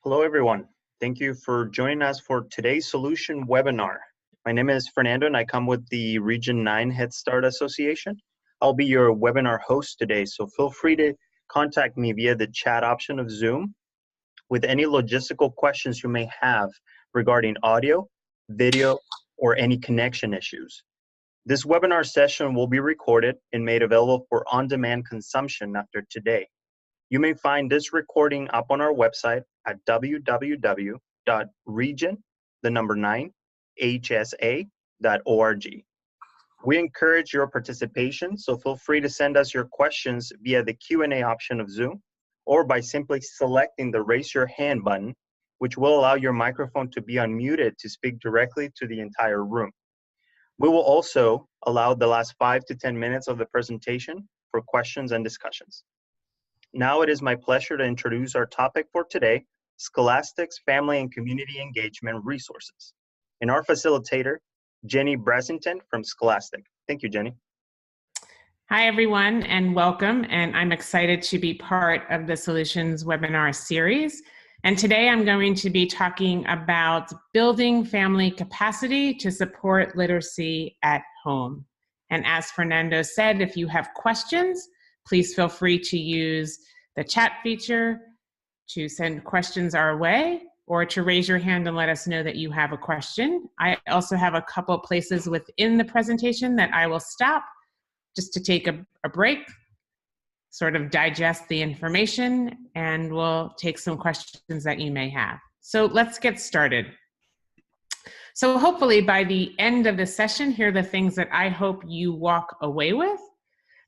Hello, everyone. Thank you for joining us for today's solution webinar. My name is Fernando and I come with the Region 9 Head Start Association. I'll be your webinar host today, so feel free to contact me via the chat option of Zoom with any logistical questions you may have regarding audio, video, or any connection issues. This webinar session will be recorded and made available for on-demand consumption after today. You may find this recording up on our website at www.region9hsa.org. We encourage your participation, so feel free to send us your questions via the Q&A option of Zoom or by simply selecting the Raise Your Hand button, which will allow your microphone to be unmuted to speak directly to the entire room. We will also allow the last 5 to 10 minutes of the presentation for questions and discussions. Now it is my pleasure to introduce our topic for today, Scholastic's Family and Community Engagement Resources, and our facilitator, Jenni Brasington from Scholastic. Thank you, Jenni. Hi, everyone, and welcome. And I'm excited to be part of the Solutions webinar series. And today I'm going to be talking about building family capacity to support literacy at home. And as Fernando said, if you have questions, please feel free to use the chat feature to send questions our way or to raise your hand and let us know that you have a question. I also have a couple places within the presentation that I will stop just to take a break, sort of digest the information, and we'll take some questions that you may have. So let's get started. So hopefully by the end of the session, here are the things that I hope you walk away with.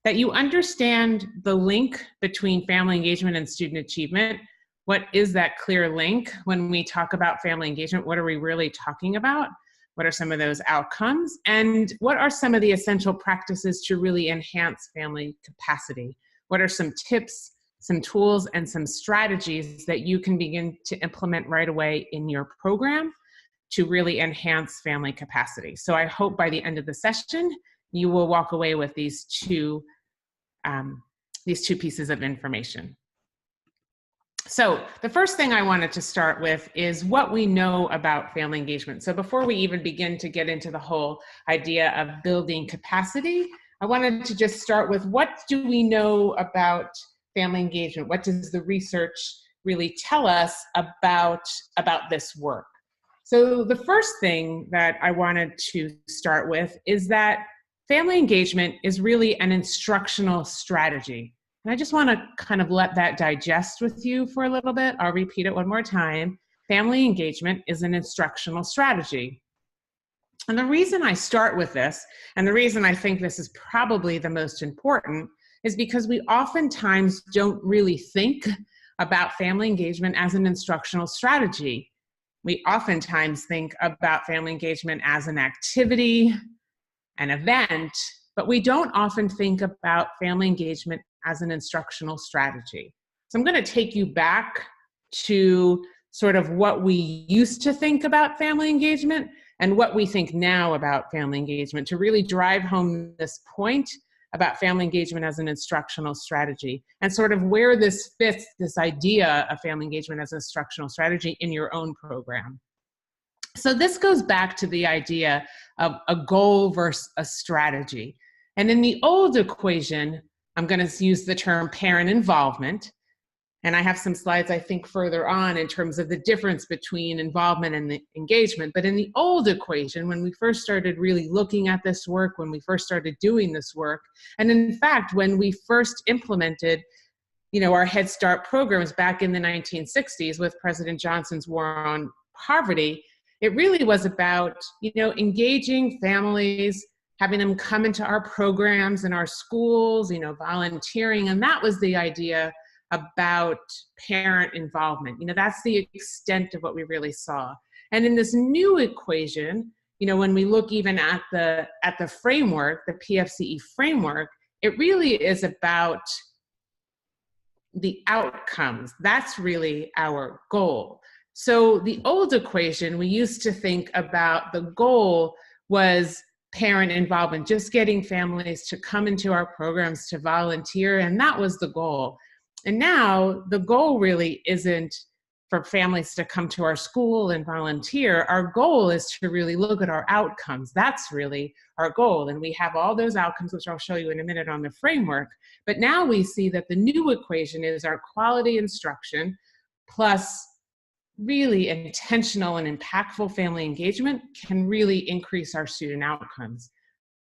That you understand the link between family engagement and student achievement. What is that clear link? When we talk about family engagement, what are we really talking about? What are some of those outcomes? And what are some of the essential practices to really enhance family capacity? What are some tips, some tools, and some strategies that you can begin to implement right away in your program to really enhance family capacity? So I hope by the end of the session, you will walk away with these two pieces of information. So the first thing I wanted to start with is what we know about family engagement. So before we even begin to get into the whole idea of building capacity, I wanted to just start with what do we know about family engagement? What does the research really tell us about this work? So the first thing that I wanted to start with is that family engagement is really an instructional strategy. And I just want to kind of let that digest with you for a little bit. I'll repeat it one more time. Family engagement is an instructional strategy. And the reason I start with this, and the reason I think this is probably the most important, is because we oftentimes don't really think about family engagement as an instructional strategy. We oftentimes think about family engagement as an activity, an event, but we don't often think about family engagement as an instructional strategy. So I'm going to take you back to sort of what we used to think about family engagement and what we think now about family engagement to really drive home this point about family engagement as an instructional strategy and sort of where this fits, this idea of family engagement as an instructional strategy in your own program. So this goes back to the idea of a goal versus a strategy. And in the old equation, I'm going to use the term parent involvement. And I have some slides, I think, further on in terms of the difference between involvement and the engagement. But in the old equation, when we first started really looking at this work, when we first started doing this work, and in fact, when we first implemented our Head Start programs back in the 1960s with President Johnson's War on Poverty, it really was about, engaging families, having them come into our programs in our schools, volunteering. And that was the idea about parent involvement. That's the extent of what we really saw. And in this new equation, when we look even at the framework, the PFCE framework, it really is about the outcomes. That's really our goal. So the old equation, we used to think about the goal was parent involvement, just getting families to come into our programs to volunteer, and that was the goal. And now the goal really isn't for families to come to our school and volunteer, our goal is to really look at our outcomes. That's really our goal. And we have all those outcomes, which I'll show you in a minute on the framework. But now we see that the new equation is our quality instruction plus really intentional and impactful family engagement can really increase our student outcomes.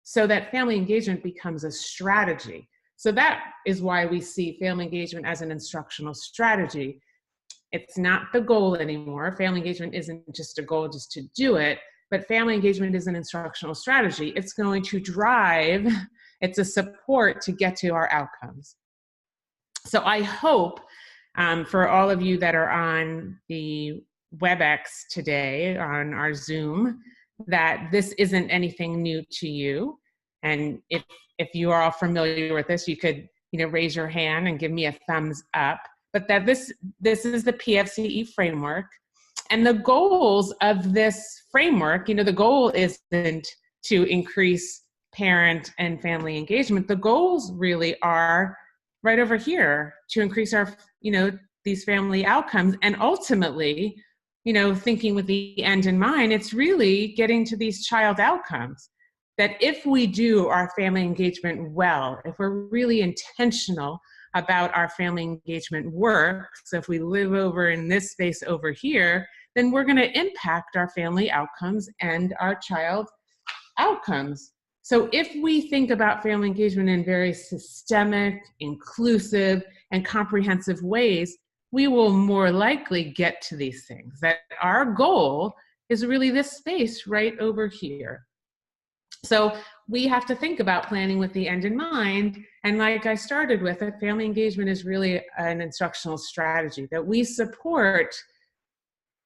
So that family engagement becomes a strategy. So that is why we see family engagement as an instructional strategy. It's not the goal anymore. Family engagement isn't just a goal just to do it, but family engagement is an instructional strategy. It's going to drive, it's a support to get to our outcomes. So I hope for all of you that are on the WebEx today, on our Zoom, that this isn't anything new to you. And if you are all familiar with this, you could raise your hand and give me a thumbs up. But that this is the PFCE framework. And the goals of this framework, the goal isn't to increase parent and family engagement. The goals really are right over here to increase our, these family outcomes. And ultimately, thinking with the end in mind, it's really getting to these child outcomes. That if we do our family engagement well, if we're really intentional about our family engagement work, so if we live over in this space over here, then we're going to impact our family outcomes and our child outcomes. So if we think about family engagement in very systemic, inclusive, and comprehensive ways, we will more likely get to these things. That our goal is really this space right over here. So we have to think about planning with the end in mind. And like I started with, that family engagement is really an instructional strategy, that we support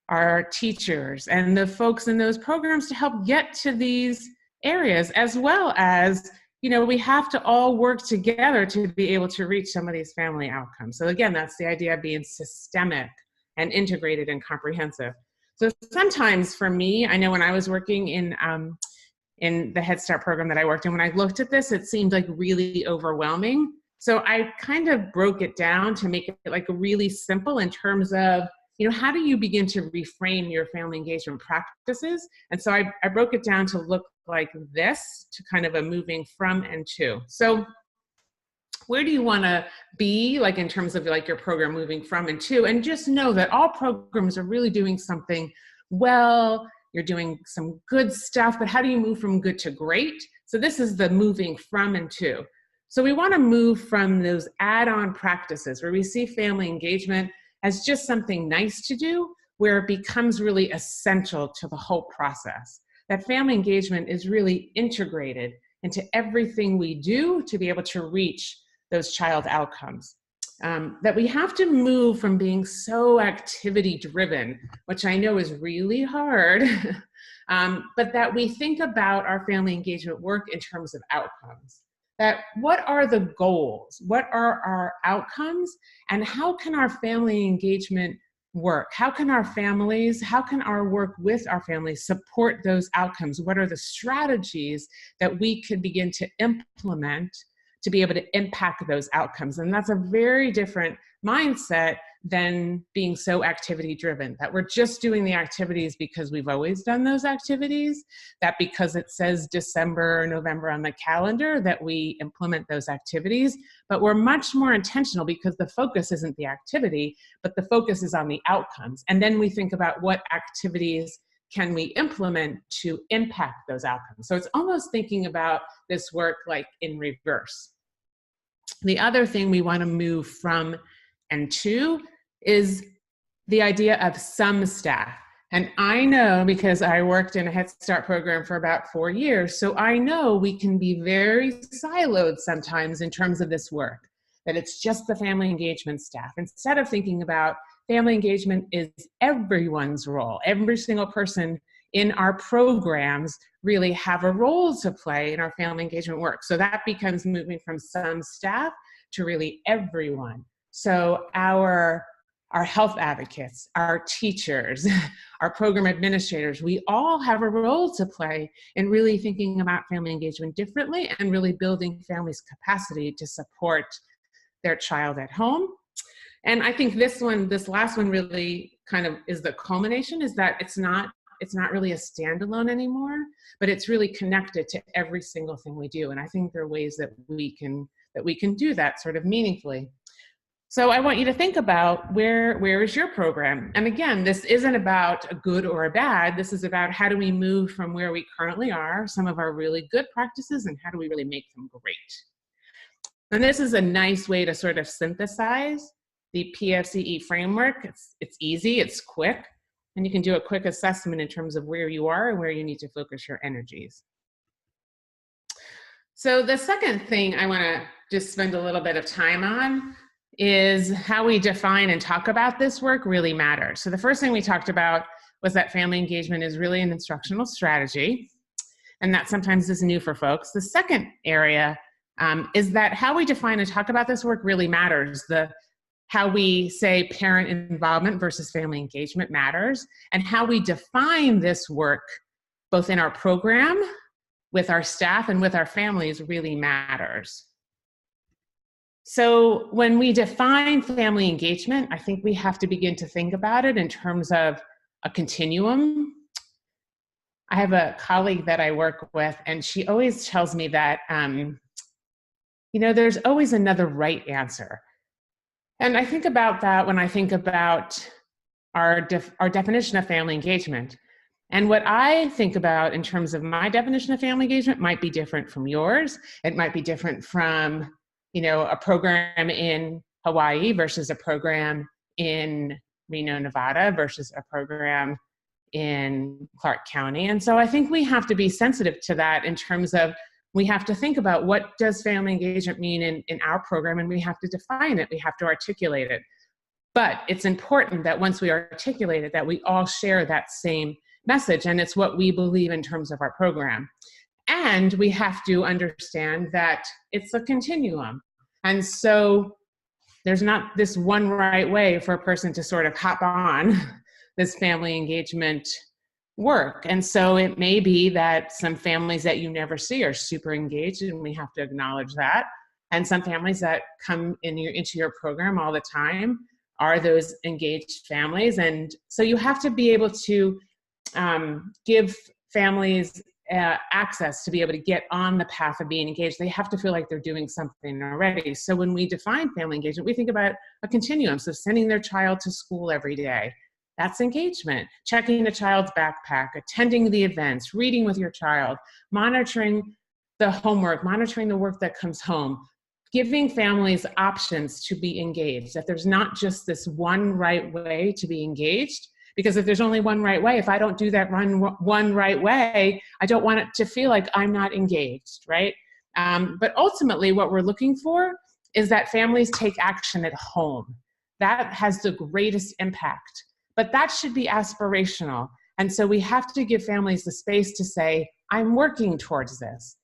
our teachers and the folks in those programs to help get to these areas, as well as, we have to all work together to be able to reach some of these family outcomes. So again, that's the idea of being systemic and integrated and comprehensive. So sometimes for me, I know when I was working in the Head Start program that I worked in, when I looked at this, it seemed like really overwhelming. So I kind of broke it down to make it like really simple in terms of, how do you begin to reframe your family engagement practices? And so I broke it down to look like this, to kind of a moving from and to. So where do you want to be, like in terms of like your program moving from and to? And just know that all programs are really doing something well. You're doing some good stuff, but how do you move from good to great? So this is the moving from and to. So we want to move from those add-on practices where we see family engagement as just something nice to do, where it becomes really essential to the whole process. That family engagement is really integrated into everything we do to be able to reach those child outcomes. That we have to move from being so activity driven, which I know is really hard, but that we think about our family engagement work in terms of outcomes. That what are the goals? What are our outcomes? And how can our family engagement work? How can our work with our families support those outcomes? What are the strategies that we could begin to implement to be able to impact those outcomes? And that's a very different mindset than being so activity driven, that we're just doing the activities because we've always done those activities, that because it says December or November on the calendar that we implement those activities, but we're much more intentional because the focus isn't the activity, but the focus is on the outcomes. And then we think about what activities can we implement to impact those outcomes. So it's almost thinking about this work like in reverse. The other thing we want to move from and to is the idea of some staff. And I know, because I worked in a Head Start program for about 4 years, so I know we can be very siloed sometimes in terms of this work, that it's just the family engagement staff. Instead of thinking about family engagement is everyone's role, every single person in our programs really have a role to play in our family engagement work. So that becomes moving from some staff to really everyone. So our health advocates, our teachers, our program administrators, we all have a role to play in really thinking about family engagement differently and really building families' capacity to support their child at home. And I think this last one really kind of is the culmination, is that it's not really a standalone anymore, but it's really connected to every single thing we do. And I think there are ways that we can do that sort of meaningfully. So I want you to think about where is your program? And again, this isn't about a good or a bad. This is about how do we move from where we currently are, some of our really good practices, and how do we really make them great? And this is a nice way to sort of synthesize the PFCE framework. It's easy, it's quick, and you can do a quick assessment in terms of where you are and where you need to focus your energies. So the second thing I want to just spend a little bit of time on is how we define and talk about this work really matters. So the first thing we talked about was that family engagement is really an instructional strategy, and that sometimes is new for folks. The second area is that how we define and talk about this work really matters. How we say parent involvement versus family engagement matters, and how we define this work both in our program, with our staff, and with our families really matters. So when we define family engagement, I think we have to begin to think about it in terms of a continuum. I have a colleague that I work with, and she always tells me that, there's always another right answer. And I think about that when I think about our definition of family engagement. And what I think about in terms of my definition of family engagement might be different from yours. It might be different from a program in Hawaii versus a program in Reno, Nevada versus a program in Clark County. And so I think we have to be sensitive to that in terms of we have to think about what does family engagement mean in our program, and we have to define it, we have to articulate it. But it's important that once we articulate it, that we all share that same message, and it's what we believe in terms of our program. And we have to understand that it's a continuum. And so there's not this one right way for a person to sort of hop on this family engagement work. And so it may be that some families that you never see are super engaged, and we have to acknowledge that. And some families that come into your program all the time are those engaged families. And so you have to be able to give families access to be able to get on the path of being engaged. They have to feel like they're doing something already. So when we define family engagement, we think about a continuum. So sending their child to school every day, that's engagement. Checking the child's backpack, attending the events, reading with your child, monitoring the homework, monitoring the work that comes home, giving families options to be engaged, that there's not just this one right way to be engaged. Because if there's only one right way, if I don't do that one right way, I don't want it to feel like I'm not engaged, right? But ultimately, what we're looking for is that families take action at home. That has the greatest impact. But that should be aspirational. And so we have to give families the space to say, I'm working towards this.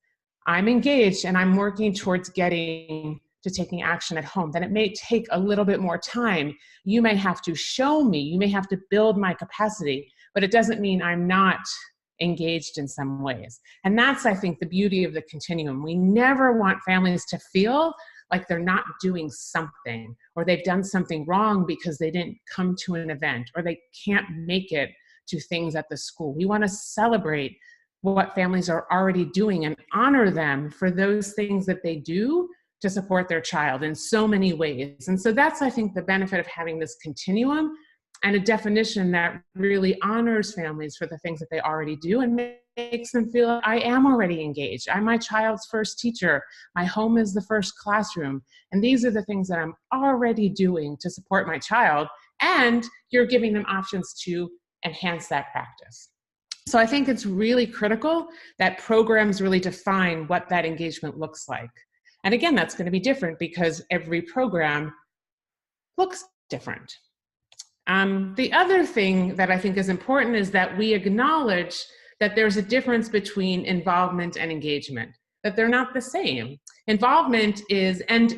I'm engaged and I'm working towards getting to taking action at home. Then it may take a little bit more time. You may have to show me, you may have to build my capacity, but it doesn't mean I'm not engaged in some ways. And that's, I think, the beauty of the continuum. We never want families to feel like they're not doing something, or they've done something wrong because they didn't come to an event, or they can't make it to things at the school. We want to celebrate what families are already doing and honor them for those things that they do to support their child in so many ways. And so that's, I think, the benefit of having this continuum and a definition that really honors families for the things that they already do and makes them feel, I am already engaged. I'm my child's first teacher. My home is the first classroom. And these are the things that I'm already doing to support my child. And you're giving them options to enhance that practice. So I think it's really critical that programs really define what that engagement looks like. And again, that's going to be different because every program looks different. The other thing that I think is important is that we acknowledge that there's a difference between involvement and engagement, that they're not the same. Involvement is, and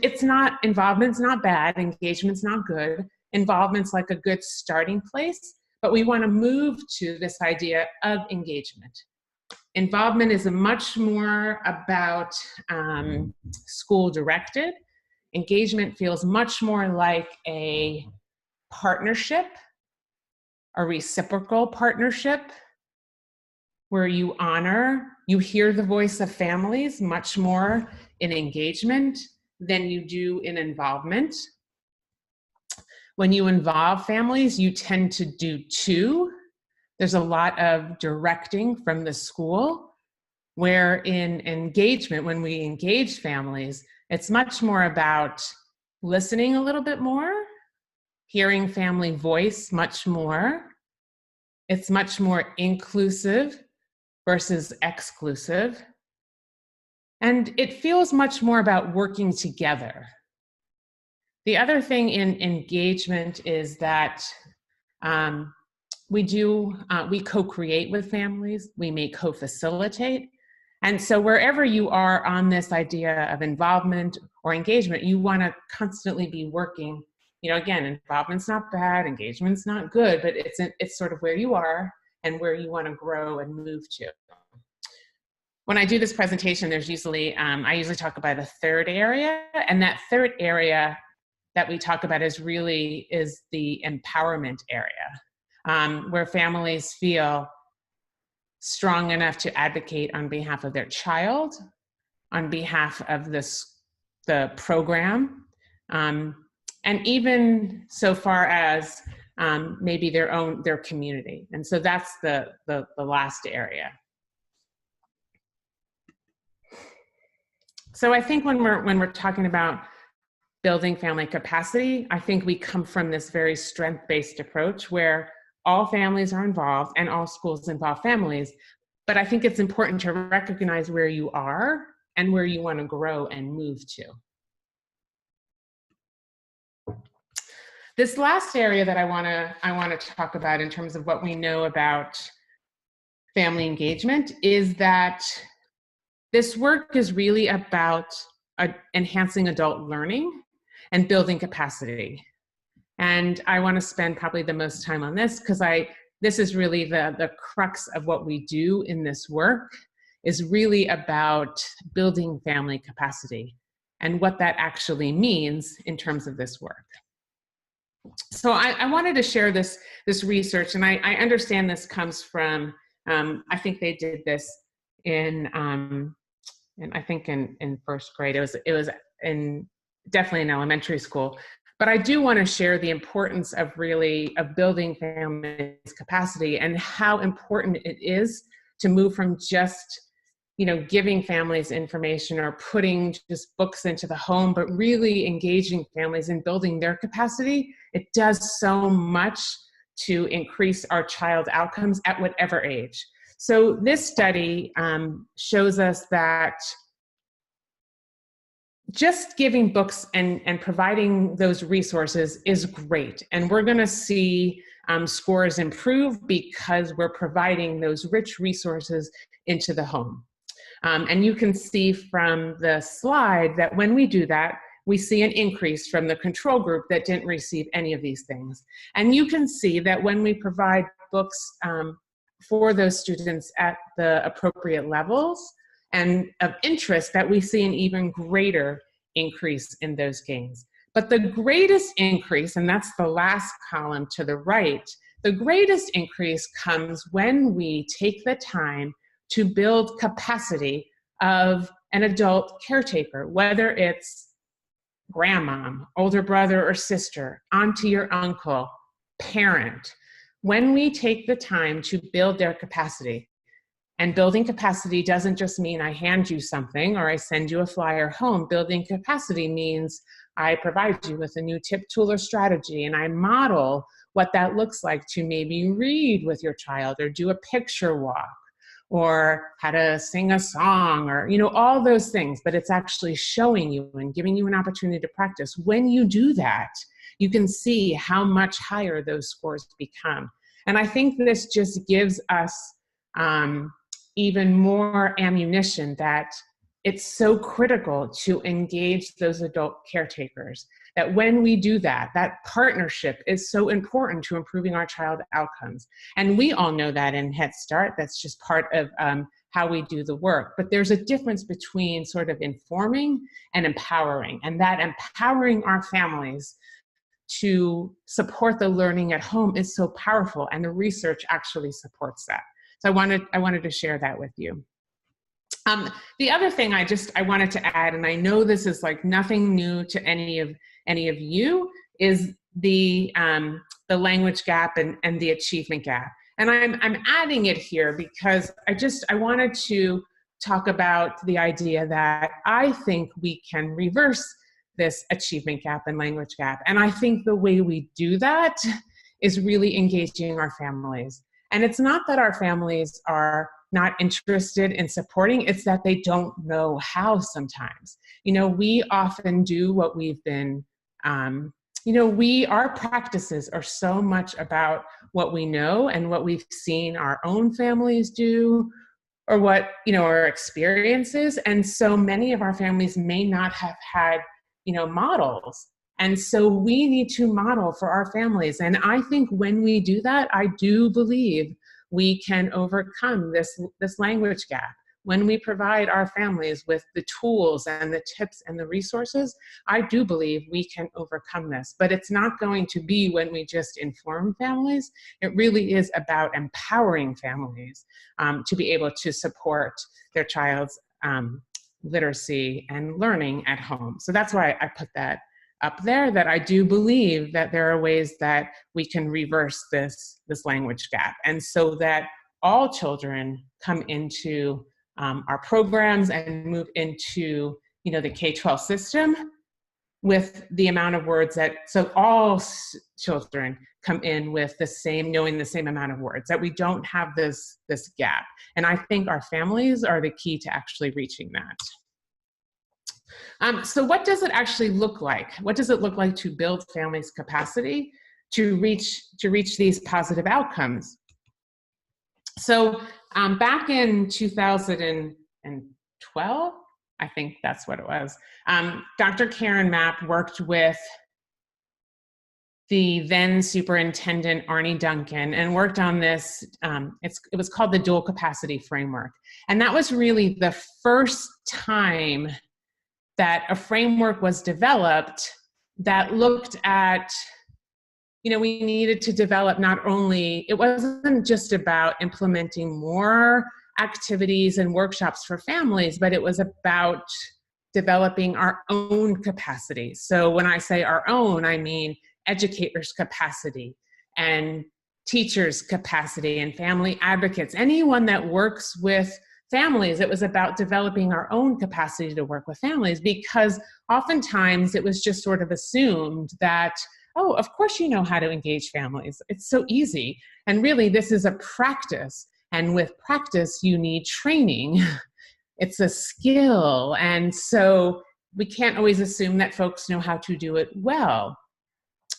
involvement's not bad, engagement's not good. Involvement's like a good starting place, but we want to move to this idea of engagement. Involvement is much more about school directed. engagement feels much more like a partnership, a reciprocal partnership, where you honor, you hear the voice of families much more in engagement than you do in involvement. When you involve families, you tend to do two. There's a lot of directing from the school, where in engagement, when we engage families, it's much more about listening a little bit more, hearing family voice much more. It's much more inclusive versus exclusive. And it feels much more about working together. The other thing in engagement is that we co-create with families, we may co-facilitate. And so wherever you are on this idea of involvement or engagement, you want to constantly be working. You know, again, involvement's not bad, engagement's not good, but it's sort of where you are and where you want to grow and move to. When I do this presentation, there's usually, I usually talk about a third area, and that third area that we talk about is the empowerment area, where families feel strong enough to advocate on behalf of their child, on behalf of the program, and even so far as maybe their community. And so that's the last area. So I think when we're talking about building family capacity, I think we come from this very strength-based approach where all families are involved and all schools involve families. But I think it's important to recognize where you are and where you want to grow and move to. This last area that I want to talk about in terms of what we know about family engagement is that this work is really about enhancing adult learning and building capacity. And I want to spend probably the most time on this because this is really the crux of what we do in this work, is really about building family capacity and what that actually means in terms of this work. So I wanted to share this research, and I understand this comes from, I think they did this in I think in first grade. It was definitely in elementary school. But I do want to share the importance of building families' capacity and how important it is to move from just, giving families information or putting just books into the home, but really engaging families and building their capacity. It does so much to increase our child's outcomes at whatever age. So this study shows us that just giving books and providing those resources is great. And we're going to see scores improve because we're providing those rich resources into the home. And you can see from the slide that when we do that, we see an increase from the control group that didn't receive any of these things. And you can see that when we provide books for those students at the appropriate levels and of interest, that we see an even greater increase in those gains. But the greatest increase, and that's the last column to the right, the greatest increase comes when we take the time to build capacity of an adult caretaker, whether it's grandmom, older brother or sister, auntie or uncle, parent. When we take the time to build their capacity, and building capacity doesn't just mean I hand you something or I send you a flyer home. Building capacity means I provide you with a new tip, tool, or strategy, and I model what that looks like to maybe read with your child or do a picture walk or how to sing a song or, all those things. But it's actually showing you and giving you an opportunity to practice. When you do that, you can see how much higher those scores become. And I think this just gives us even more ammunition that it's so critical to engage those adult caretakers, that when we do that, that partnership is so important to improving our child outcomes. And we all know that in Head Start. That's just part of how we do the work. But there's a difference between sort of informing and empowering, and that empowering our families to support the learning at home is so powerful, and the research actually supports that. So I wanted to share that with you. The other thing I wanted to add, and I know this is like nothing new to any of you, is the language gap and the achievement gap. And I'm adding it here because I wanted to talk about the idea that I think we can reverse this achievement gap and language gap. And I think the way we do that is really engaging our families. And it's not that our families are not interested in supporting, it's that they don't know how sometimes. You know, we often do what we've been, our practices are so much about what we know and what we've seen our own families do, or what, our experiences. And so many of our families may not have had, models. And so we need to model for our families. And I think when we do that, I do believe we can overcome this language gap. When we provide our families with the tools and the tips and the resources, I do believe we can overcome this. But it's not going to be when we just inform families. It really is about empowering families to be able to support their child's literacy and learning at home. So that's why I put that up there, that I do believe that there are ways that we can reverse this language gap, and so that all children come into our programs and move into the K-12 system with the amount of words so all children come in with knowing the same amount of words, that we don't have this gap. And I think our families are the key to actually reaching that. So what does it actually look like? What does it look like to build families' capacity to reach these positive outcomes? So back in 2012, I think that's what it was, Dr. Karen Mapp worked with the then superintendent, Arnie Duncan, and worked on this. It was called the Dual Capacity Framework. And that was really the first time that a framework was developed that looked at, we needed to develop not only, it wasn't just about implementing more activities and workshops for families, but it was about developing our own capacity. So when I say our own, I mean educators' capacity and teachers' capacity and family advocates, anyone that works with families. It was about developing our own capacity to work with families, because oftentimes it was just sort of assumed that, oh, of course you know how to engage families. It's so easy. And really, this is a practice. And with practice, you need training. It's a skill. And so we can't always assume that folks know how to do it well.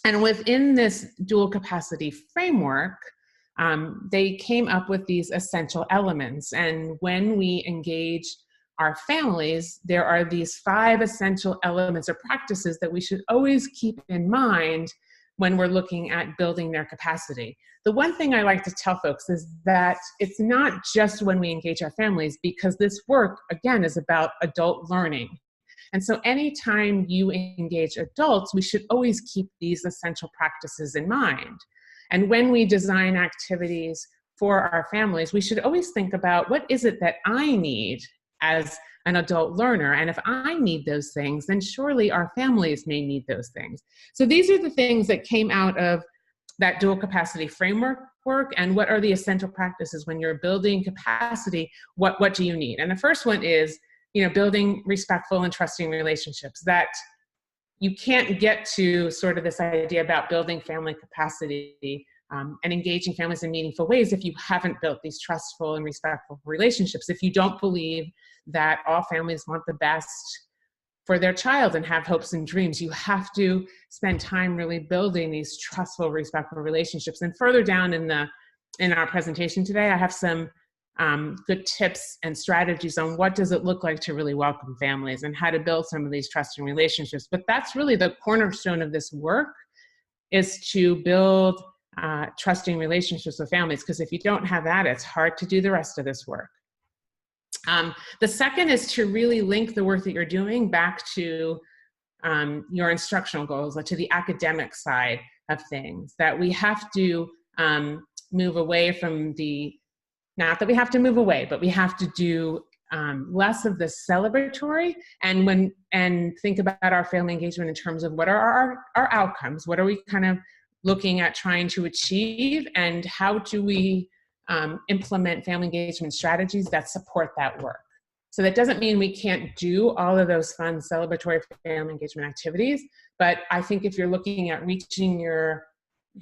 And within this dual capacity framework, they came up with these essential elements. And when we engage our families, there are these 5 essential elements or practices that we should always keep in mind when we're looking at building their capacity. The one thing I like to tell folks is that it's not just when we engage our families, because this work, again, is about adult learning. And so anytime you engage adults, we should always keep these essential practices in mind. And when we design activities for our families, we should always think about, what is it that I need as an adult learner? And if I need those things, then surely our families may need those things. So these are the things that came out of that dual capacity framework work. And what are the essential practices when you're building capacity? What do you need? And the first one is, building respectful and trusting relationships. That you can't get to sort of this idea about building family capacity and engaging families in meaningful ways if you haven't built these trustful and respectful relationships, if you don't believe that all families want the best for their child and have hopes and dreams. You have to spend time really building these trustful, respectful relationships. And further down in our presentation today, I have some good tips and strategies on what does it look like to really welcome families and how to build some of these trusting relationships. But that's really the cornerstone of this work, is to build trusting relationships with families, because if you don't have that, it's hard to do the rest of this work. The second is to really link the work that you're doing back to your instructional goals, to the academic side of things, that we have to move away from the, not that we have to move away, but we have to do less of the celebratory, and think about our family engagement in terms of what are our outcomes, what are we kind of looking at trying to achieve, and how do we implement family engagement strategies that support that work. So that doesn't mean we can't do all of those fun celebratory family engagement activities, but I think if you're looking at reaching your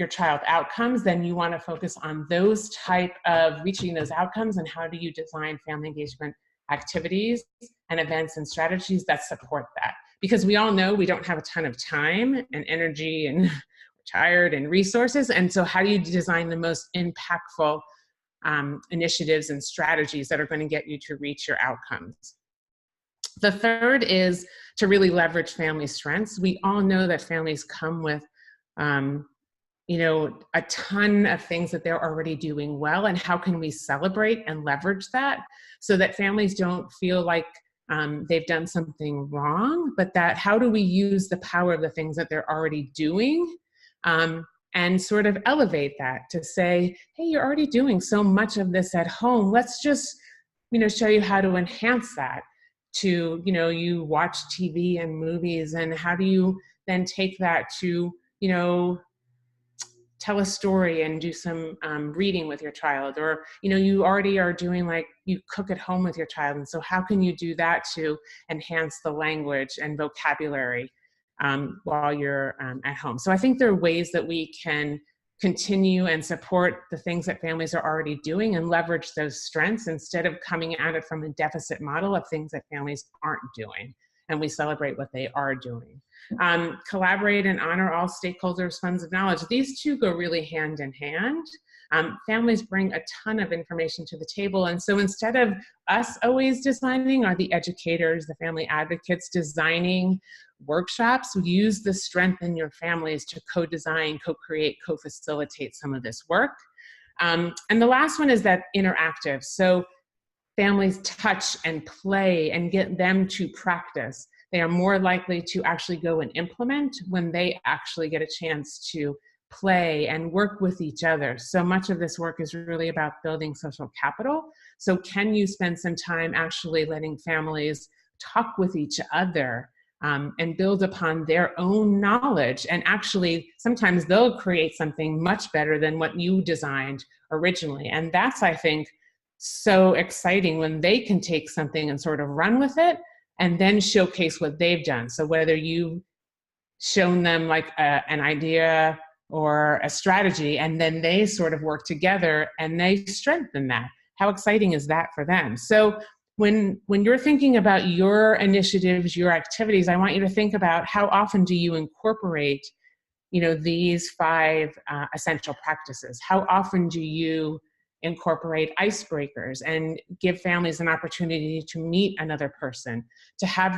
child outcomes, then you want to focus on those type of reaching those outcomes, and how do you design family engagement activities and events and strategies that support that. Because we all know we don't have a ton of time and energy, and we're tired, and resources, and so how do you design the most impactful initiatives and strategies that are going to get you to reach your outcomes. The third is to really leverage family strengths. We all know that families come with a ton of things that they're already doing well, and how can we celebrate and leverage that so that families don't feel like they've done something wrong, but that how do we use the power of the things that they're already doing and sort of elevate that to say, hey, you're already doing so much of this at home. Let's just, show you how to enhance that to, you watch TV and movies, and how do you then take that to, tell a story and do some reading with your child, or, you already are doing, like, you cook at home with your child. And so how can you do that to enhance the language and vocabulary while you're at home? So I think there are ways that we can continue and support the things that families are already doing and leverage those strengths instead of coming at it from a deficit model of things that families aren't doing, and we celebrate what they are doing. Collaborate and honor all stakeholders' funds of knowledge. These two go really hand in hand. Families bring a ton of information to the table, and so instead of us always designing, or the educators, the family advocates designing workshops, use the strength in your families to co-design, co-create, co-facilitate some of this work. And the last one is that interactive. So families touch and play and get them to practice. They are more likely to actually go and implement when they actually get a chance to play and work with each other. So much of this work is really about building social capital. So can you spend some time actually letting families talk with each other and build upon their own knowledge? And actually, sometimes they'll create something much better than what you designed originally. And that's, I think, so exciting when they can take something and sort of run with it and then showcase what they've done. So whether you've shown them like an idea or a strategy, and then they sort of work together and they strengthen that. How exciting is that for them? So when you're thinking about your initiatives, your activities, I want you to think about how often do you incorporate, these 5 essential practices? How often do you incorporate icebreakers and give families an opportunity to meet another person, to have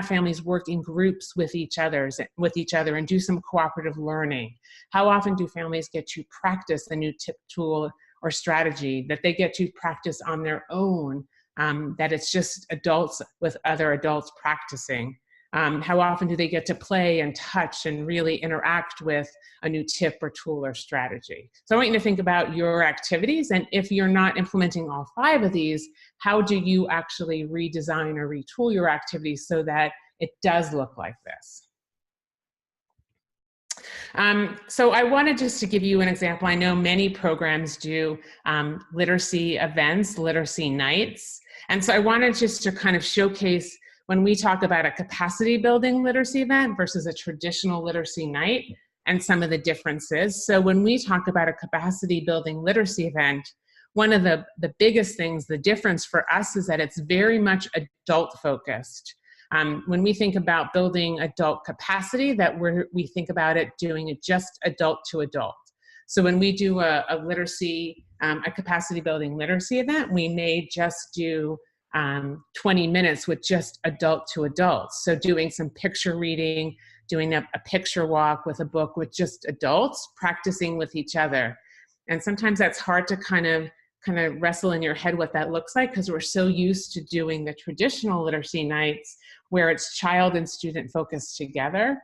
families work in groups with each other and do some cooperative learning? How often do families get to practice a new tip, tool, or strategy that they get to practice on their own, that it's just adults with other adults practicing? How often do they get to play and touch and really interact with a new tip or tool or strategy? So I want you to think about your activities, and if you're not implementing all 5 of these, how do you actually redesign or retool your activities so that it does look like this? So I wanted just to give you an example. I know many programs do literacy events, literacy nights, and so I wanted just to kind of showcase when we talk about a capacity building literacy event versus a traditional literacy night and some of the differences. So when we talk about a capacity building literacy event, one of the biggest things, the difference for us, is that it's very much adult focused. When we think about building adult capacity, we think about it doing it just adult to adult. So when we do a capacity building literacy event, we may just do 20 minutes with just adult to adults. So doing some picture reading, doing a picture walk with a book with just adults, practicing with each other. And sometimes that's hard to kind of kind of wrestle in your head what that looks like, because we're so used to doing the traditional literacy nights where it's child and student focused together.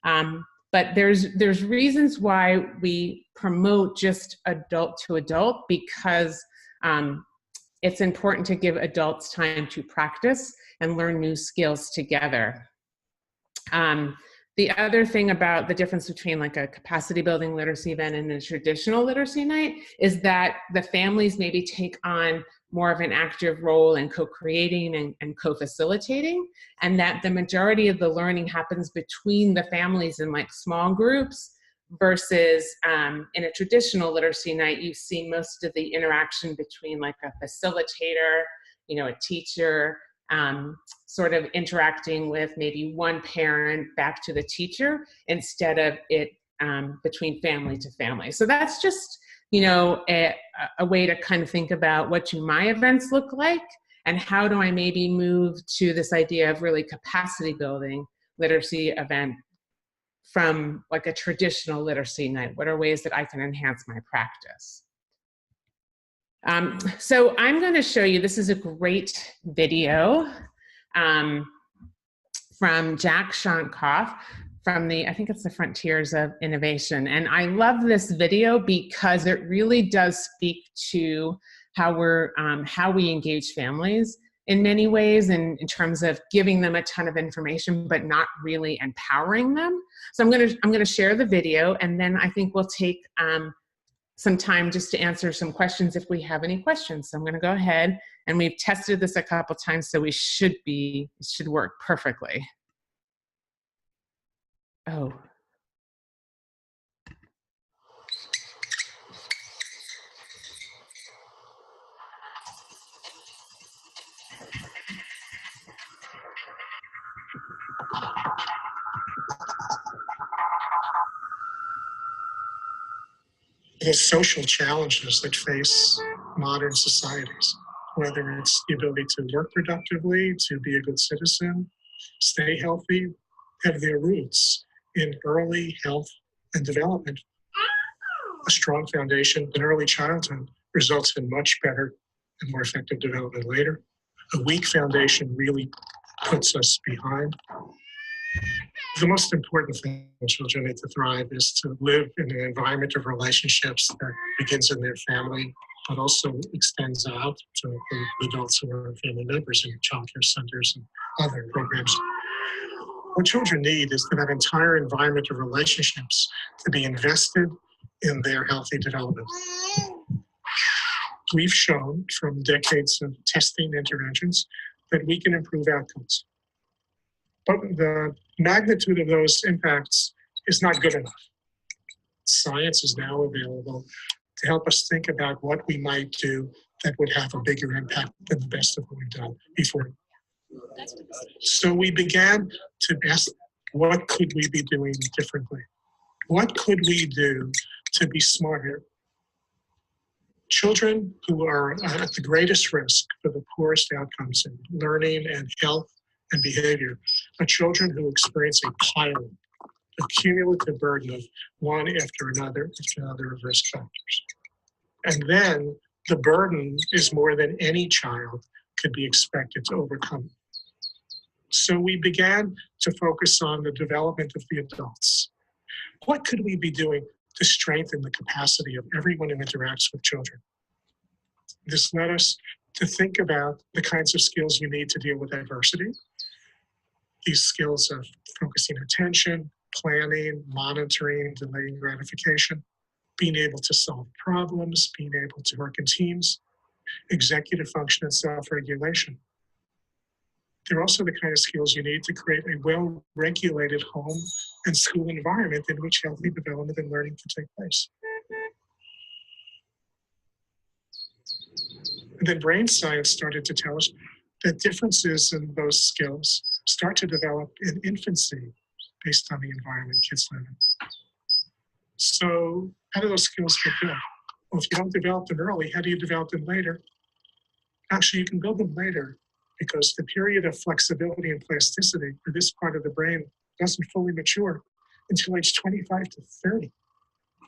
But there's reasons why we promote just adult to adult, because it's important to give adults time to practice and learn new skills together. The other thing about the difference between like a capacity building literacy event and a traditional literacy night is that the families maybe take on more of an active role in co-creating and co-facilitating, and that the majority of the learning happens between the families in like small groups, versus in a traditional literacy night, you see most of the interaction between like a facilitator, you know, a teacher, sort of interacting with maybe one parent back to the teacher instead of it between family to family. So that's just, you know, a way to kind of think about what do my events look like, and how do I maybe move to this idea of really capacity building literacy event from like a traditional literacy night. What are ways that I can enhance my practice? So I'm going to show you, this is a great video from Jack Shonkoff from the, I think it's the Frontiers of Innovation. And I love this video because it really does speak to how we engage families in many ways, in terms of giving them a ton of information, but not really empowering them. So I'm gonna share the video, and then I think we'll take some time just to answer some questions if we have any questions. So I'm gonna go ahead, and we've tested this a couple times, so it should work perfectly. Oh. The social challenges that face modern societies, whether it's the ability to work productively, to be a good citizen, stay healthy, have their roots in early health and development. A strong foundation in early childhood results in much better and more effective development later. A weak foundation really puts us behind. The most important thing children need to thrive is to live in an environment of relationships that begins in their family, but also extends out to include adults who are family members in child care centers and other programs. What children need is for that entire environment of relationships to be invested in their healthy development. We've shown from decades of testing interventions that we can improve outcomes. But the magnitude of those impacts is not good enough. Science is now available to help us think about what we might do that would have a bigger impact than the best of what we've done before. So we began to ask, what could we be doing differently? What could we do to be smarter? Children who are at the greatest risk for the poorest outcomes in learning and health and behavior are children who experience a pile, a cumulative burden of one after another of risk factors. And then the burden is more than any child could be expected to overcome. So we began to focus on the development of the adults. What could we be doing to strengthen the capacity of everyone who interacts with children? This led us to think about the kinds of skills you need to deal with adversity. These skills of focusing attention, planning, monitoring, delaying gratification, being able to solve problems, being able to work in teams, executive function and self-regulation. They're also the kind of skills you need to create a well-regulated home and school environment in which healthy development and learning can take place. And then brain science started to tell us that differences in those skills start to develop in infancy based on the environment kids live in. So how do those skills get built? Well, if you don't develop them early, how do you develop them later? Actually, you can build them later because the period of flexibility and plasticity for this part of the brain doesn't fully mature until age 25 to 30.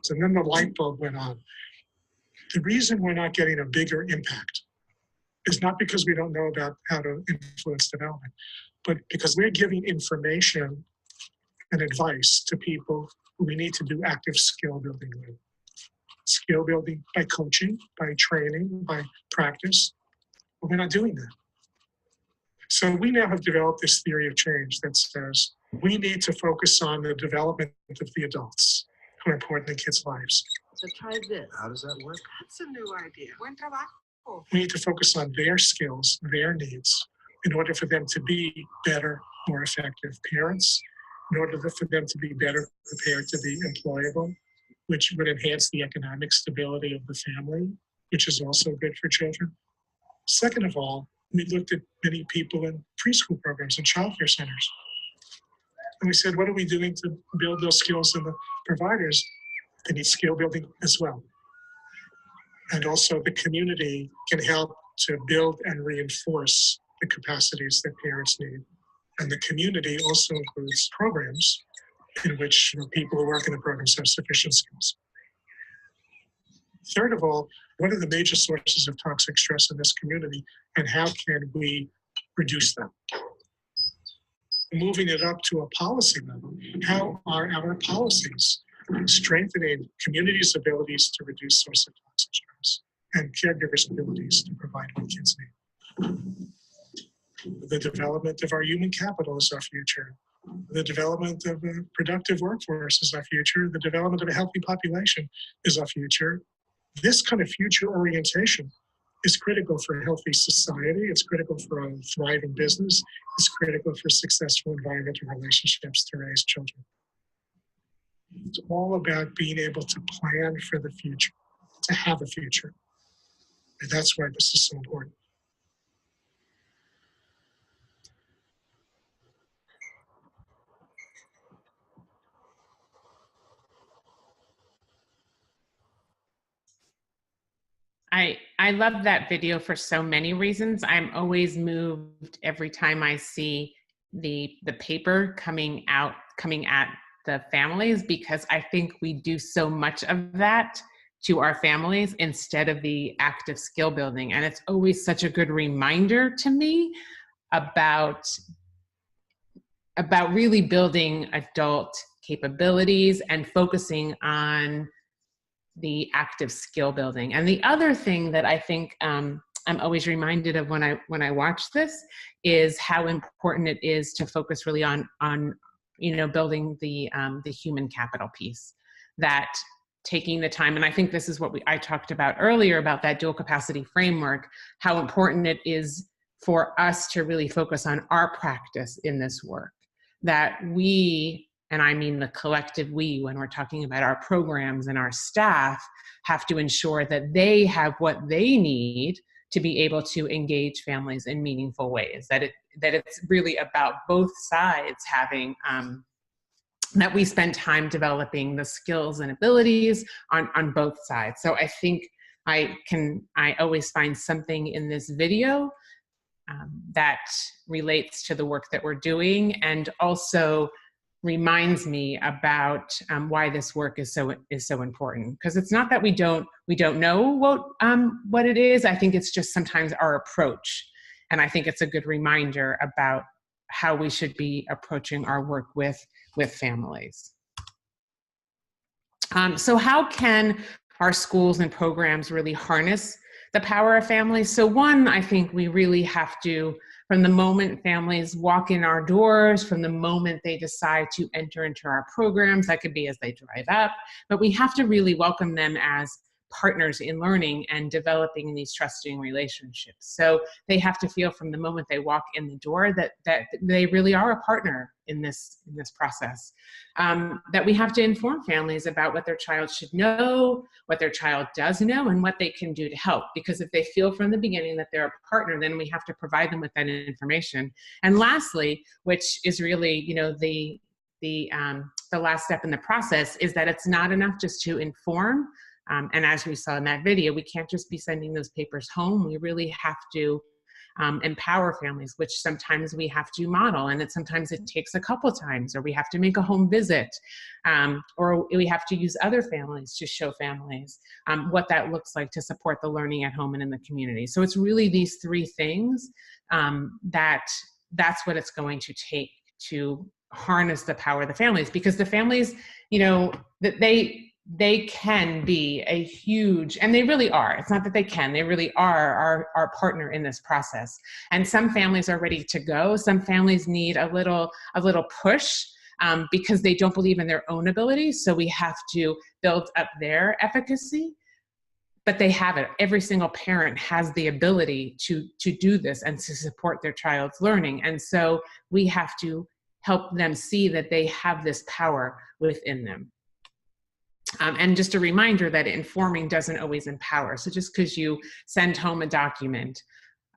So then the light bulb went on. The reason we're not getting a bigger impact is not because we don't know about how to influence development, but because we're giving information and advice to people who we need to do active skill building with. Skill building by coaching, by training, by practice. But we're not doing that. So we now have developed this theory of change that says we need to focus on the development of the adults who are important in kids' lives. So try this. How does that work? That's a new idea. Buen trabajo. We need to focus on their skills, their needs, in order for them to be better, more effective parents, in order for them to be better prepared to be employable, which would enhance the economic stability of the family, which is also good for children. Second of all, we looked at many people in preschool programs and childcare centers. And we said, what are we doing to build those skills in the providers? They need skill building as well. And also the community can help to build and reinforce the capacities that parents need. And the community also includes programs in which people who work in the programs have sufficient skills. Third of all, what are the major sources of toxic stress in this community, and how can we reduce them? Moving it up to a policy level, how are our policies strengthening communities' abilities to reduce source of toxic stress and caregivers' abilities to provide what kids need? The development of our human capital is our future. The development of a productive workforce is our future. The development of a healthy population is our future. This kind of future orientation is critical for a healthy society. It's critical for a thriving business. It's critical for successful environmental relationships to raise children. It's all about being able to plan for the future, to have a future. And that's why this is so important. I love that video for so many reasons. I'm always moved every time I see the paper coming at the families, because I think we do so much of that to our families instead of the active skill building. And it's always such a good reminder to me about really building adult capabilities and focusing on the active skill building. And the other thing that I think I'm always reminded of when I watch this is how important it is to focus really on building the human capital piece. That taking the time, and I think this is what I talked about earlier about that dual capacity framework, how important it is for us to really focus on our practice in this work. That we, and I mean the collective we, when we're talking about our programs and our staff, have to ensure that they have what they need to be able to engage families in meaningful ways. That it's really about both sides having, that we spend time developing the skills and abilities on both sides. So I think I always find something in this video that relates to the work that we're doing, and also reminds me about why this work is so important. Because it's not that we don't know what it is. I think it's just sometimes our approach, and I think it's a good reminder about how we should be approaching our work with families. So how can our schools and programs really harness the power of families? So one, I think we really have to, from the moment families walk in our doors, from the moment they decide to enter into our programs, that could be as they drive up, but we have to really welcome them as partners in learning and developing these trusting relationships. So they have to feel from the moment they walk in the door that they really are a partner in this process. That we have to inform families about what their child should know, what their child does know, and what they can do to help. Because if they feel from the beginning that they're a partner, then we have to provide them with that information. And lastly, which is really, the last step in the process, is that it's not enough just to inform. And as we saw in that video, we can't just be sending those papers home. We really have to empower families, which sometimes we have to model, and sometimes it takes a couple times, or we have to make a home visit, or we have to use other families to show families what that looks like to support the learning at home and in the community. So it's really these three things that's what it's going to take to harness the power of the families, because the families, that they can be a huge, and they really are, it's not that they can, they really are our partner in this process. And some families are ready to go. Some families need a little push because they don't believe in their own abilities. So we have to build up their efficacy. But they have it. Every single parent has the ability to do this and to support their child's learning. And so we have to help them see that they have this power within them. And just a reminder that informing doesn't always empower. So just because you send home a document,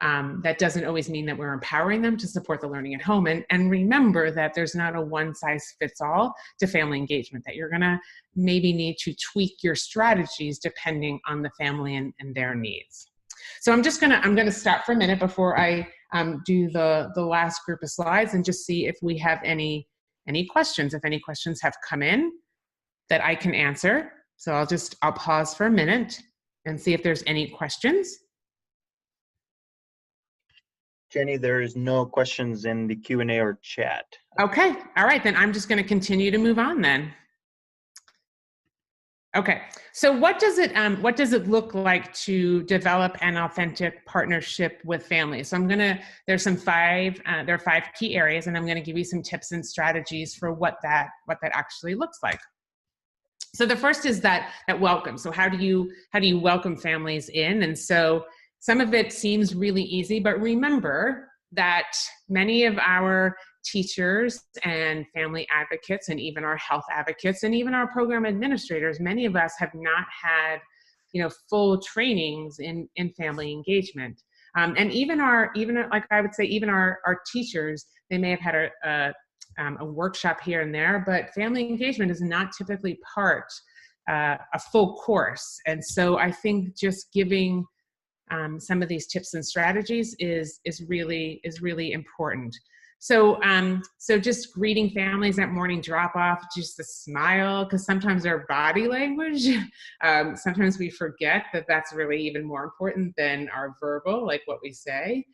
that doesn't always mean that we're empowering them to support the learning at home. And remember that there's not a one size fits all to family engagement, that you're gonna maybe need to tweak your strategies depending on the family and their needs. So I'm gonna stop for a minute before I do the last group of slides and just see if we have any questions, if any questions have come in that I can answer. So I'll pause for a minute and see if there's any questions. Jenny, there is no questions in the Q&A or chat. Okay, all right, then I'm just going to continue to move on then. Okay, so what does it look like to develop an authentic partnership with families? So there are 5 key areas, and I'm going to give you some tips and strategies for what that actually looks like. So the first is that welcome. So how do you welcome families in? And so some of it seems really easy, but remember that many of our teachers and family advocates, and even our health advocates, and even our program administrators, many of us have not had, full trainings in family engagement. And even our teachers, they may have had a workshop here and there, but family engagement is not typically a full course. And so I think just giving some of these tips and strategies is really important. So just greeting families at morning drop off, just a smile, because sometimes our body language, sometimes we forget that that's really even more important than our verbal, like what we say.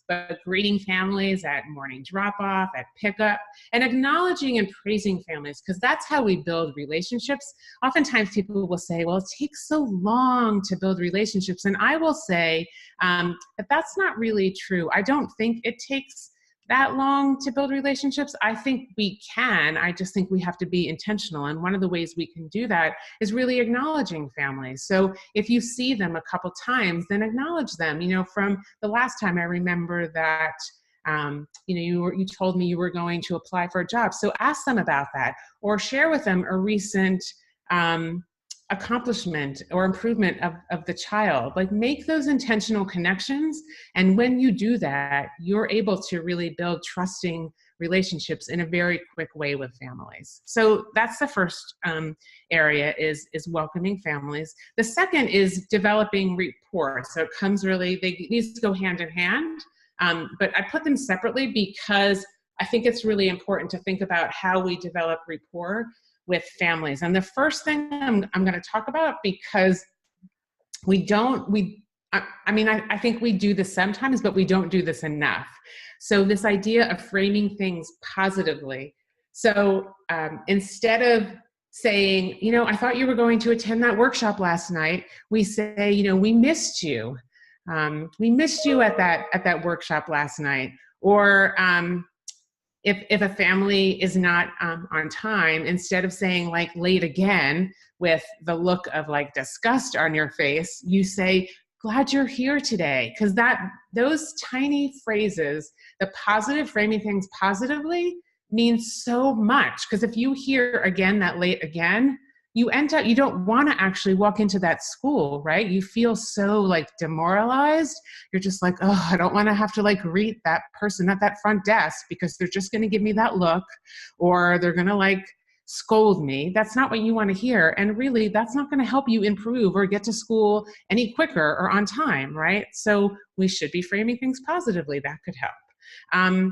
But greeting families at morning drop off, at pickup, and acknowledging and praising families, because that's how we build relationships. Oftentimes people will say, well, it takes so long to build relationships. And I will say that that's not really true. I don't think it takes that long to build relationships. I think we can. I just think we have to be intentional. And one of the ways we can do that is really acknowledging families. So if you see them a couple times, then acknowledge them. From the last time, I remember that you told me you were going to apply for a job. So ask them about that, or share with them a recent accomplishment or improvement of the child. Like, make those intentional connections. And when you do that, you're able to really build trusting relationships in a very quick way with families. So that's the first area is welcoming families. The second is developing rapport. So it comes they need to go hand in hand. But I put them separately because I think it's really important to think about how we develop rapport with families. And the first thing I'm going to talk about, because I think we do this sometimes, but we don't do this enough. So this idea of framing things positively. So instead of saying, I thought you were going to attend that workshop last night, we say, we missed you. We missed you at that workshop last night. Or if a family is not on time, instead of saying like late again with the look of like disgust on your face, you say, glad you're here today. Because those tiny phrases, the positive, framing things positively, means so much. Because if you hear again that late again, you don't want to actually walk into that school, right? You feel so like demoralized. You're just like, oh, I don't want to have to like greet that person at that front desk because they're just going to give me that look, or they're going to like scold me. That's not what you want to hear. And really, that's not going to help you improve or get to school any quicker or on time, right? So we should be framing things positively. That could help.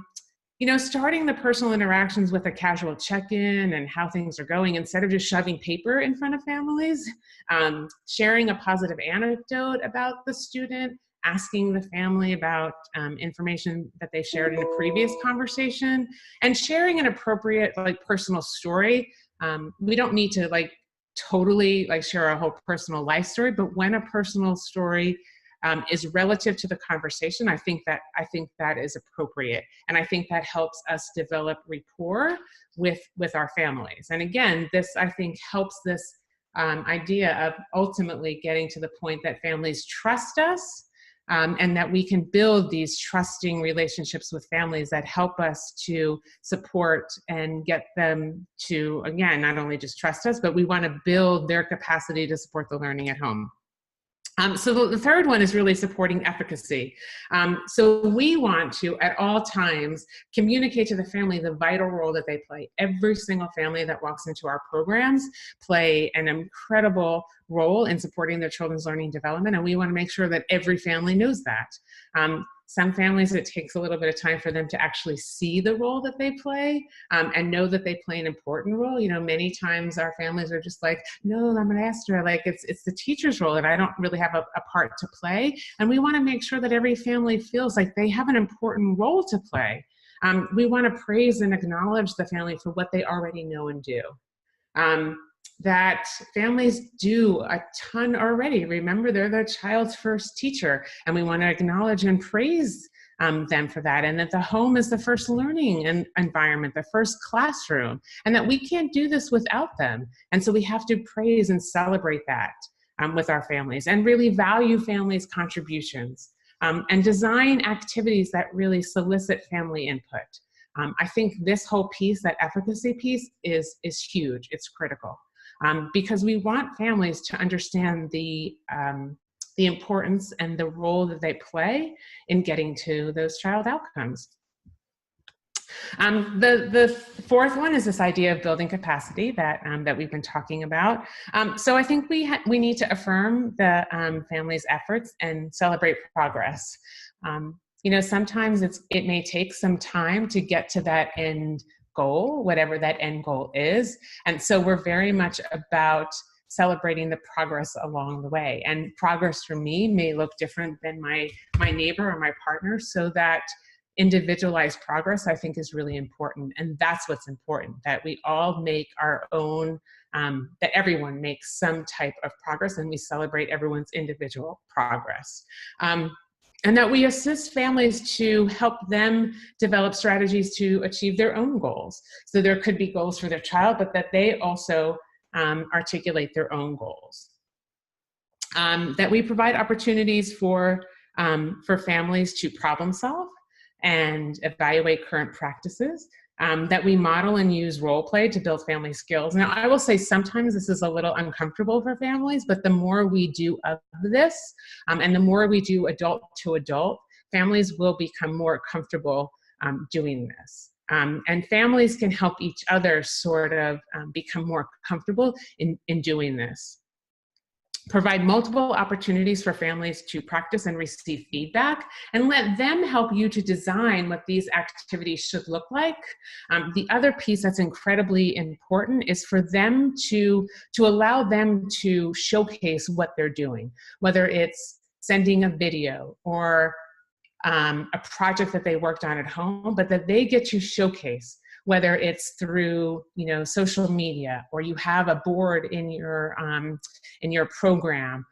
You know, starting the personal interactions with a casual check-in and how things are going instead of just shoving paper in front of families, sharing a positive anecdote about the student, asking the family about information that they shared in a previous conversation, and sharing an appropriate personal story. We don't need to totally share a whole personal life story, but when a personal story is relative to the conversation, I think that is appropriate. And I think that helps us develop rapport with our families. And again, this, I think, helps this idea of ultimately getting to the point that families trust us, and that we can build these trusting relationships with families that help us to support and get them to, again, not only just trust us, but we want to build their capacity to support the learning at home. So the third one is really supporting efficacy. So we want to, at all times, communicate to the family the vital role that they play. Every single family that walks into our programs play an incredible role in supporting their children's learning development, and we want to make sure that every family knows that. Some families, it takes a little bit of time for them to actually see the role that they play, and know that they play an important role. You know, many times our families are just like, no, I'm an Astra, it's the teacher's role and I don't really have a part to play. And we want to make sure that every family feels like they have an important role to play. We want to praise and acknowledge the family for what they already know and do. That families do a ton already. Remember, they're their child's first teacher, and we want to acknowledge and praise them for that, and that the home is the first learning environment, the first classroom, and that we can't do this without them. And so we have to praise and celebrate that with our families, and really value families' contributions, and design activities that really solicit family input. I think this whole piece, that efficacy piece, is huge. It's critical. Because we want families to understand the importance and the role that they play in getting to those child outcomes. The fourth one is this idea of building capacity that we've been talking about. So I think we need to affirm the family's efforts and celebrate progress. You know, sometimes it may take some time to get to that end goal, whatever that end goal is. And so we're very much about celebrating the progress along the way. And progress for me may look different than my neighbor or my partner, so that individualized progress, I think, is really important. And that's what's important, that we all make our own, that everyone makes some type of progress, and we celebrate everyone's individual progress. And that we assist families to help them develop strategies to achieve their own goals. So there could be goals for their child, but that they also articulate their own goals. That we provide opportunities for families to problem solve and evaluate current practices. That we model and use role play to build family skills. Now, I will say sometimes this is a little uncomfortable for families, but the more we do of this, and the more we do adult to adult, families will become more comfortable doing this. And families can help each other sort of become more comfortable in doing this. Provide multiple opportunities for families to practice and receive feedback, and let them help you to design what these activities should look like. The other piece that's incredibly important is for them to allow them to showcase what they're doing, whether it's sending a video or a project that they worked on at home, but that they get to showcase, whether it's through, you know, social media, or you have a board in your program,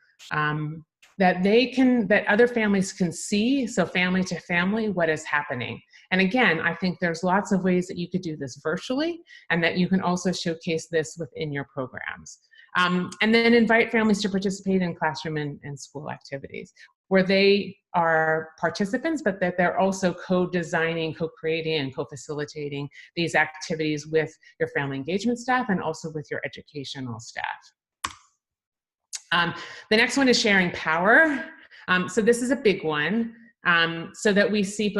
that other families can see, so family to family, what is happening. And again, I think there's lots of ways that you could do this virtually, and that you can also showcase this within your programs. And then invite families to participate in classroom and school activities, where they are participants, but that they're also co-designing, co-creating, and co-facilitating these activities with your family engagement staff and also with your educational staff. The next one is sharing power. So this is a big one, so that we see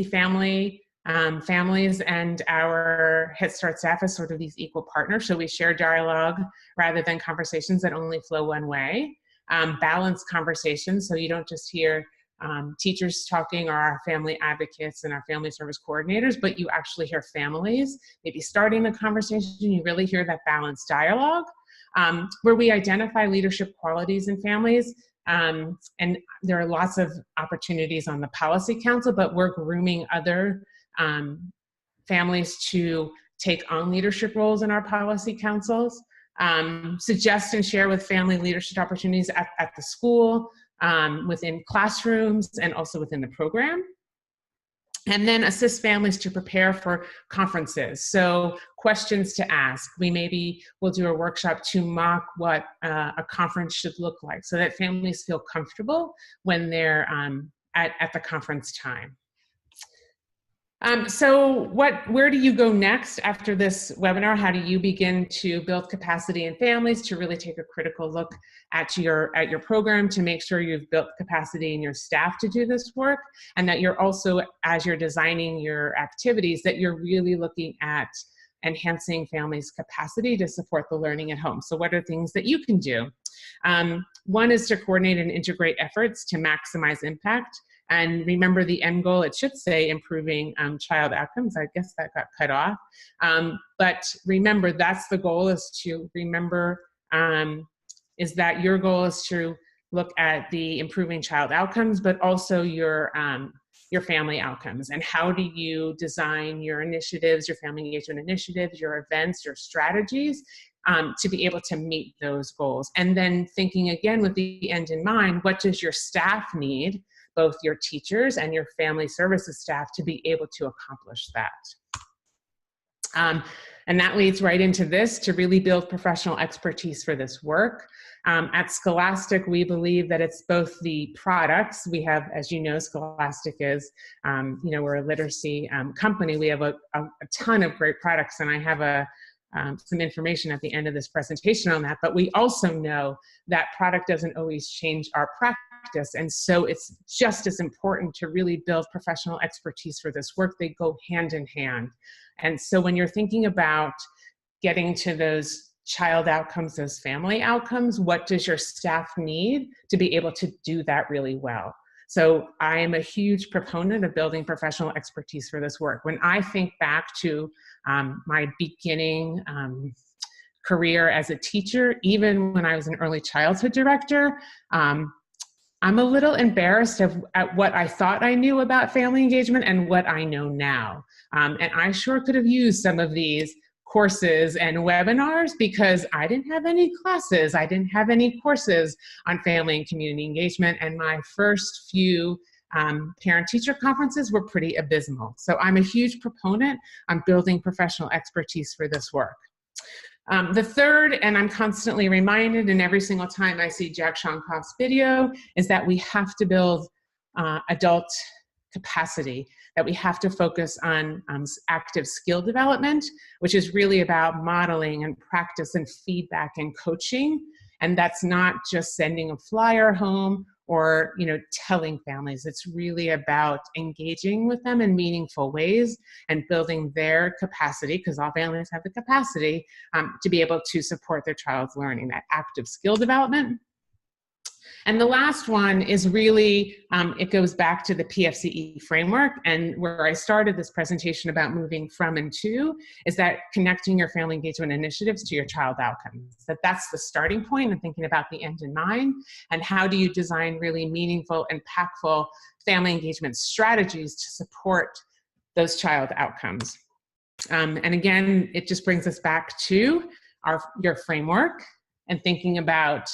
family Families and our Head Start staff as sort of these equal partners. So we share dialogue rather than conversations that only flow one way. Balanced conversations, so you don't just hear teachers talking or our family advocates and our family service coordinators, but you actually hear families maybe starting the conversation. You really hear that balanced dialogue where we identify leadership qualities in families. And there are lots of opportunities on the policy council, but we're grooming other families to take on leadership roles in our policy councils. Suggest and share with family leadership opportunities at the school, within classrooms, and also within the program. And then assist families to prepare for conferences. So questions to ask. We'll do a workshop to mock what a conference should look like so that families feel comfortable when they're at the conference time. So where do you go next after this webinar? How do you begin to build capacity in families to really take a critical look at your program to make sure you've built capacity in your staff to do this work, and that you're also, as you're designing your activities, that you're really looking at enhancing families' capacity to support the learning at home. So what are things that you can do? One is to coordinate and integrate efforts to maximize impact. And remember the end goal, it should say improving child outcomes. I guess that got cut off. But remember, that's the goal, is to remember, is that your goal is to look at the improving child outcomes, but also your family outcomes. And how do you design your initiatives, your family engagement initiatives, your events, your strategies, to be able to meet those goals. And then thinking again with the end in mind, what does your staff need, both your teachers and your family services staff, to be able to accomplish that? And that leads right into this, to really build professional expertise for this work. At Scholastic, we believe that it's both the products. We have, as you know, Scholastic is, we're a literacy company. We have a ton of great products, and I have some information at the end of this presentation on that. But we also know that product doesn't always change our practice. And so it's just as important to really build professional expertise for this work. They go hand in hand. And so when you're thinking about getting to those child outcomes, those family outcomes, what does your staff need to be able to do that really well? So I am a huge proponent of building professional expertise for this work. When I think back to my beginning career as a teacher, even when I was an early childhood director, I'm a little embarrassed at what I thought I knew about family engagement and what I know now. And I sure could have used some of these courses and webinars, because I didn't have any classes. I didn't have any courses on family and community engagement. And my first few parent-teacher conferences were pretty abysmal. So I'm a huge proponent on building professional expertise for this work. The third, and I'm constantly reminded, and every single time I see Jack Shonkoff's video, is that we have to build adult capacity, that we have to focus on active skill development, which is really about modeling and practice and feedback and coaching. And that's not just sending a flyer home or telling families. It's really about engaging with them in meaningful ways and building their capacity, because all families have the capacity to be able to support their child's learning, that active skill development. And the last one is really, it goes back to the PFCE framework, and where I started this presentation about moving from and to, is that connecting your family engagement initiatives to your child outcomes. That's the starting point, and thinking about the end in mind, and how do you design really meaningful, impactful family engagement strategies to support those child outcomes. And again, it just brings us back to your framework and thinking about,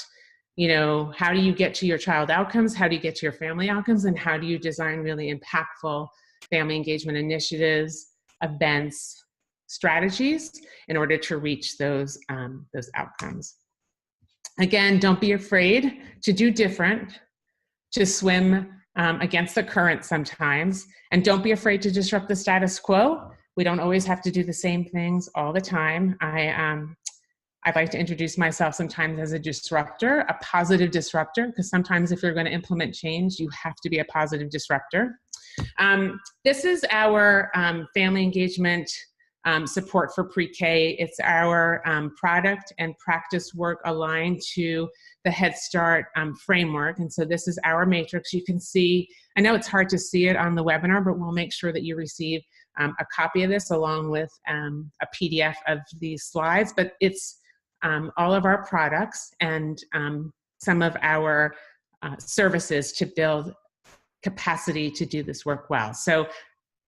how do you get to your child outcomes? How do you get to your family outcomes? And how do you design really impactful family engagement initiatives, events, strategies in order to reach those outcomes? Again, don't be afraid to do different, to swim against the current sometimes, and don't be afraid to disrupt the status quo. We don't always have to do the same things all the time. I'd like to introduce myself sometimes as a disruptor, a positive disruptor, because sometimes if you're going to implement change, you have to be a positive disruptor. This is our family engagement support for pre-K. It's our product and practice work aligned to the Head Start framework. And so this is our matrix. You can see, I know it's hard to see it on the webinar, but we'll make sure that you receive a copy of this along with a PDF of these slides. But it's all of our products and some of our services to build capacity to do this work well. So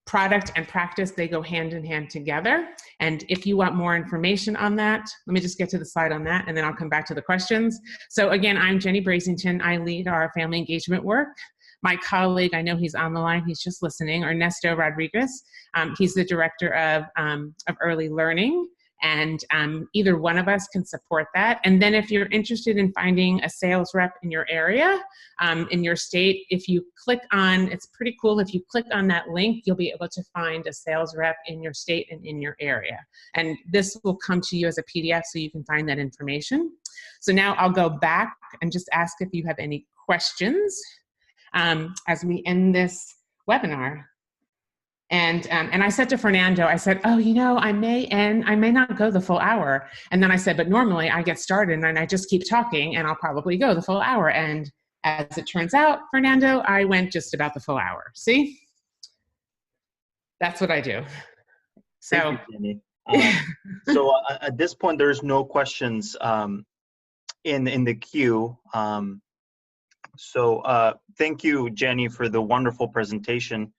product and practice, they go hand in hand together. And if you want more information on that, let me just get to the slide on that, and then I'll come back to the questions. So again, I'm Jenni Brasington. I lead our family engagement work. My colleague, I know he's on the line, he's just listening, Ernesto Rodriguez. He's the director of early learning. And either one of us can support that. And then if you're interested in finding a sales rep in your area, in your state, if you click on, it's pretty cool, if you click on that link, you'll be able to find a sales rep in your state and in your area. And this will come to you as a PDF so you can find that information. So now I'll go back and just ask if you have any questions as we end this webinar. And I said to Fernando, I said, oh, you know, I may not go the full hour. And then I said, but normally I get started and I just keep talking and I'll probably go the full hour. And as it turns out, Fernando, I went just about the full hour. See? That's what I do. So, thank you, Jenni. So at this point, there's no questions in the queue. So thank you, Jenni, for the wonderful presentation.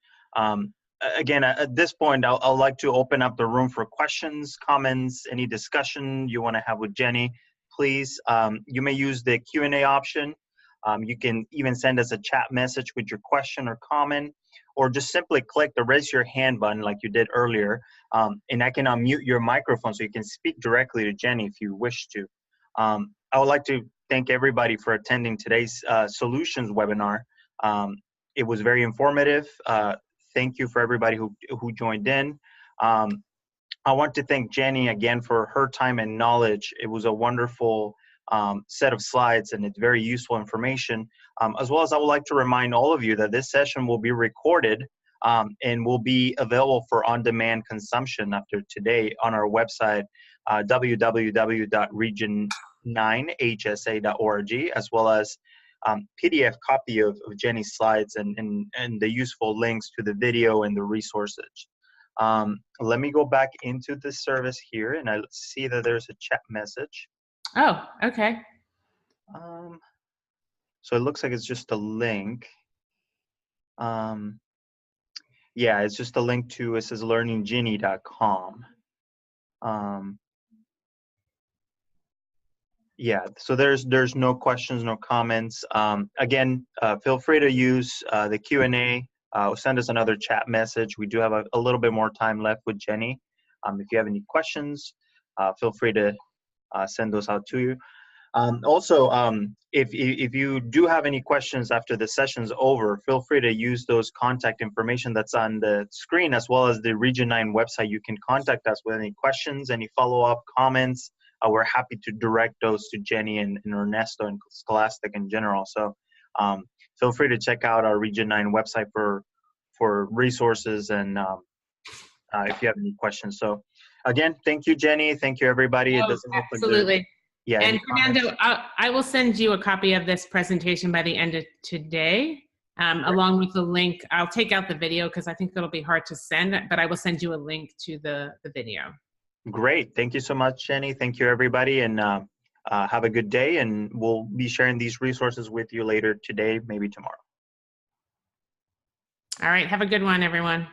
Again, at this point, I'd like to open up the room for questions, comments, any discussion you want to have with Jenni. Please, you may use the Q&A option. You can even send us a chat message with your question or comment, or just simply click the raise your hand button like you did earlier, and I can unmute your microphone so you can speak directly to Jenni if you wish to. I would like to thank everybody for attending today's solutions webinar. It was very informative. Thank you for everybody who joined in. I want to thank Jenni again for her time and knowledge. It was a wonderful set of slides and it's very useful information. As well as I would like to remind all of you that this session will be recorded and will be available for on-demand consumption after today on our website, www.region9hsa.org, as well as PDF copy of Jenni's slides and the useful links to the video and the resources. Let me go back into the service here, and I see that there's a chat message. oh, okay. So it looks like it's just a link. Yeah, it's just a link to, it says learningjenni.com. Yeah, so there's no questions, no comments. Again, feel free to use the Q&A. Send us another chat message. We do have a little bit more time left with Jenni. If you have any questions, feel free to send those out to you. Also, if you do have any questions after the session's over, feel free to use those contact information that's on the screen, as well as the Region 9 website. You can contact us with any questions, any follow-up comments. We're happy to direct those to Jenni and Ernesto and Scholastic in general. So feel free to check out our Region 9 website for resources and if you have any questions. So again, thank you, Jenni. Thank you, everybody. Oh, it doesn't look absolutely. Like yeah. And Fernando, I will send you a copy of this presentation by the end of today, along with the link. I'll take out the video because I think it'll be hard to send, but I will send you a link to the video. Great. Thank you so much, Jenni. Thank you, everybody. And have a good day. And we'll be sharing these resources with you later today, maybe tomorrow. All right. Have a good one, everyone.